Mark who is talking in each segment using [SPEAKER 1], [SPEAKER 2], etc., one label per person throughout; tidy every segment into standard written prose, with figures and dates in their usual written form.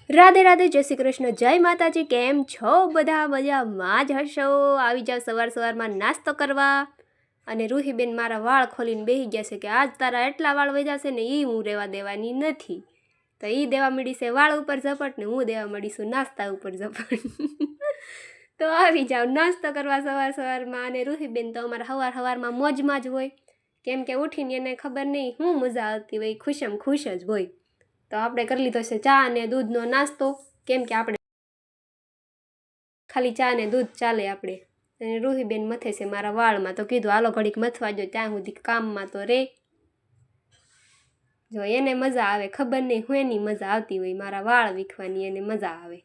[SPEAKER 1] રાધે રાધે, જય શ્રી કૃષ્ણ, જય માતાજી। કેમ છો બધા? મજામાં જ હશો। આવી જાવ સવાર સવારમાં નાસ્તો કરવા। અને રૂહીબેન મારા વાળ ખોલીને બેસી ગયા છે કે આજ તારા એટલા વાળ વધ્યા છે ને એ હું રહેવા દેવાની નથી। તો એ દેવા મળી છે વાળ ઉપર ઝપટ ને હું દેવા મળીશું નાસ્તા ઉપર ઝપટ। તો આવી જાવ નાસ્તો કરવા સવાર સવારમાં। અને રૂહીબેન તો અમારા સવારમાં મોજમાં જ હોય, કેમ કે ઉઠીને એને ખબર નહીં શું મજા આવતી હોય, ખુશમ ખુશ જ હોય। તો આપણે કરી લીધો છે ચા અને દૂધનો નાસ્તો, કેમ કે આપણે ખાલી ચા ને દૂધ ચાલે આપણે। અને રૂહીબેન મથે છે મારા વાળમાં, તો કીધું હાલો ઘડીક મથવા જો, ત્યાં સુધી કામમાં તો રે। જો એને મજા આવે, ખબર નહીં હું એની મજા આવતી હોય, મારા વાળ વીખવાની એને મજા આવે।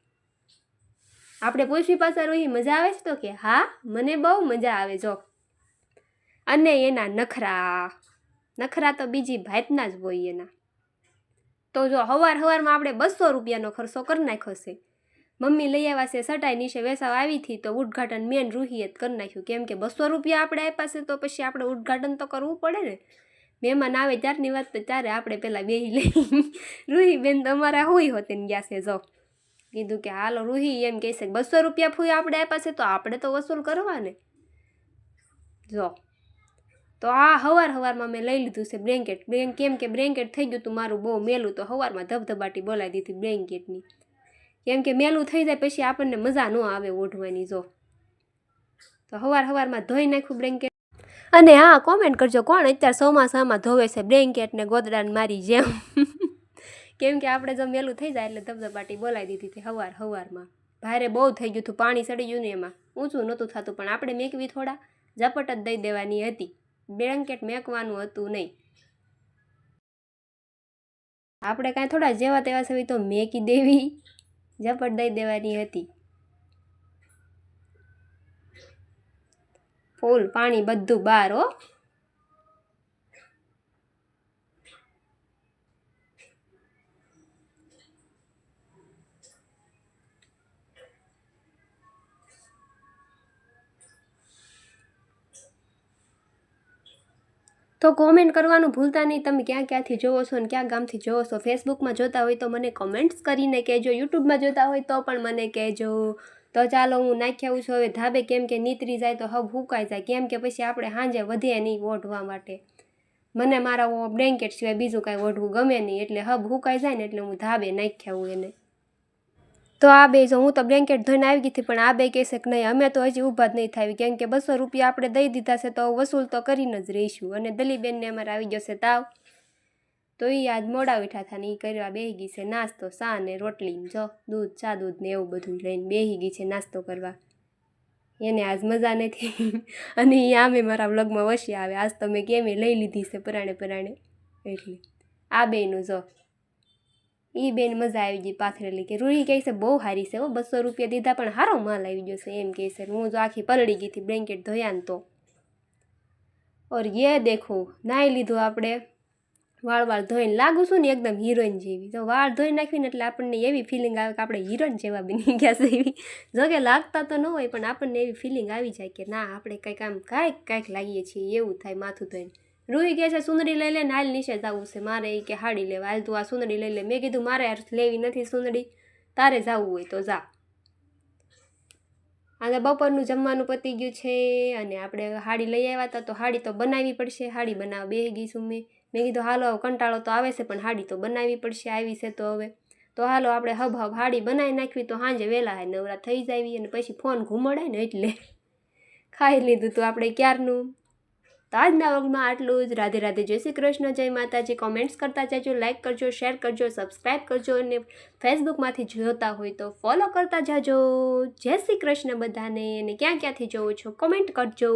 [SPEAKER 1] આપણે પૂછવી પાછા રૂહી મજા આવે છે તો કે હા મને બહુ મજા આવે। જો અને એના નખરા તો બીજી ભાતના જ હોય એના। તો જો સવારમાં આપણે 200 રૂપિયાનો ખર્ચો કરી નાખ્યો છે। મમ્મી લઈ આવ્યા છે સટાઈ નીચે વેસાવ આવી હતી તો ઉદ્ઘાટન મેન રૂહીએ જ કરી નાખ્યું, કેમ કે 200 રૂપિયા આપણે આપ્યા છે તો પછી આપણે ઉદ્ઘાટન તો કરવું પડે ને। મહેમાન આવે ત્યારની વાત તો ત્યારે આપણે પહેલાં બેસી લઈ। રૂહીબેન તો અમારા હોય હોતે ને ગયા છે। જો કીધું કે હાલો રૂહી એમ કહે છે 200 રૂપિયા ફૂઈ આપણે આપ્યા છે તો આપણે તો વસૂલ કરવા ને। જો તો આ સવારમાં મેં લઈ લીધું છે બ્લેન્કેટ, કેમ કે બ્લેન્કેટ થઈ ગયું હતું મારું બહુ મેલું, તો સવારમાં ધબધબાટી બોલાવી દીધી બ્લેન્કેટની, કેમ કે મેલું થઈ જાય પછી આપણને મજા ન આવે ઓઢવાની। જો તો સવારમાં ધોઈ નાખ્યું બ્લેન્કેટ। અને હા કોમેન્ટ કરજો કોણ અત્યારે ચોમાસામાં ધોવે છે બ્લેન્કેટ ને ગોદડાને મારી જેમ। કેમ કે આપણે જો મેલું થઈ જાય એટલે ધબધબાટી બોલાવી દીધી હતી સવારમાં। ભારે બહુ થઈ ગયું હતું, પાણી ચડી ગયું ને એમાં ઊંચું નહોતું થતું, પણ આપણે મેકવી થોડા ઝપટ જ દઈ દેવાની હતી, બ્લેન્કેટ મેકવાનું હતું નહીં। આપણે કાંઈ થોડા જેવા તેવા છે તો મેકી દેવી, ઝપટ દઈ દેવાની હતી। ફૂલ પાણી બધું બહાર હો। તો કોમેન્ટ કરવાનું ભૂલતા નહીં, તમે ક્યાંથી જોવો છો અને ક્યાં ગામથી જોવો છો। ફેસબુકમાં જોતા હોય તો મને કોમેન્ટ્સ કરીને કહેજો, યુટ્યુબમાં જોતા હોય તો પણ મને કહેજો। તો ચાલો હું નાખી આવું છું હવે ધાબે, કેમ કે નીતરી જાય તો હબ હુકાઈ જાય, કેમ કે પછી આપણે સાંજે વધે નહીં ઓઢવા માટે। મને મારા બ્લેન્કેટ સિવાય બીજું કાંઈ ઓઢવું ગમે નહીં, એટલે હબ હુકાઈ જાય ને એટલે હું ધાબે નાખી આવું એને। તો આ બે જો હું તો બ્લેન્કેટ ધોઈને આવી ગઈ હતી, પણ આ બે કહેશે કે નહીં અમે તો હજી ઊભા જ નહીં થાય, કેમ કે 200 રૂપિયા આપણે દઈ દીધા છે તો વસૂલ તો કરીને જ રહીશું। અને દલીબેનને અમારે આવી ગયો છે તાવ, તો એ આજ મોડા ઉઠ્યા હતા ને એ કરવા બેસી ગઈ છે નાસ્તો, ચા ને રોટલી, જો ચા દૂધ ને એવું બધું લઈને બેસી ગઈ છે નાસ્તો કરવા। એને આજ મજા નથી। અને એ આમે મારા વ્લોગમાં વસી આવે, આજ તો મેં કેમે લઈ લીધી છે પરાણે એટલે આ બેનું જો એ બેન મજા આવી ગઈ પાથરેલી, કે રૂહી કહે છે બહુ સારી છે 200 રૂપિયા દીધા પણ સારો માલ આવી ગયો છે એમ કહે છે। હું જો આખી પલળી ગઈ હતી બ્લેન્કેટ ધોયા ને તો। ઓર ये देखो નાહી લીધું આપણે, વાળ ધોઈને લાગુ છું ને એકદમ હિરોઈન જેવી। તો વાળ ધોઈ નાખીને એટલે આપણને એવી ફિલિંગ આવે કે આપણે હિરોઈન જેવા બની ગયા છે એવી। જો કે લાગતા તો ન હોય પણ આપણને એવી ફિલિંગ આવી જાય કે ના આપણે કાંઈક લાગીએ છીએ એવું થાય માથું ધોઈને। રૂહી કહે છે સુંદડી લઈ લે ને હાલ નીચે જવું છે મારે, એ કે હાડી લેવા હાલ તું આ સુંદડી લઈ લે। મેં કીધું મારે લેવી નથી સુંદડી, તારે જવું હોય તો જા। અને બપોરનું જમવાનું પતી ગયું છે અને આપણે હાડી લઈ આવ્યા હતા તો હાડી તો બનાવવી પડશે, હાડી બનાવવા બેસી ગઈ છું મેં કીધું હાલો કંટાળો તો આવે છે પણ હાડી તો બનાવવી પડશે, આવી છે તો હવે તો હાલો આપણે હબ હાડી બનાવી નાખવી તો સાંજે વહેલા નવરા થઈ જાય અને પછી ફોન ઘૂમડાય ને એટલે ખાઈ લીધું તો આપણે ક્યારનું। તો આજના વ્લોગમાં આટલું જ। રાધે રાધે, જય શ્રી કૃષ્ણ, જય માતાજી। કોમેન્ટ્સ કરતા જજો, લાઇક કરજો, શેર કરજો, સબસ્ક્રાઈબ કરજો અને ફેસબુકમાંથી જોતા હોય તો ફોલો કરતા જાજો। જય શ્રી કૃષ્ણ બધાને, અને ક્યાંથી જોવો છો કોમેન્ટ કરજો।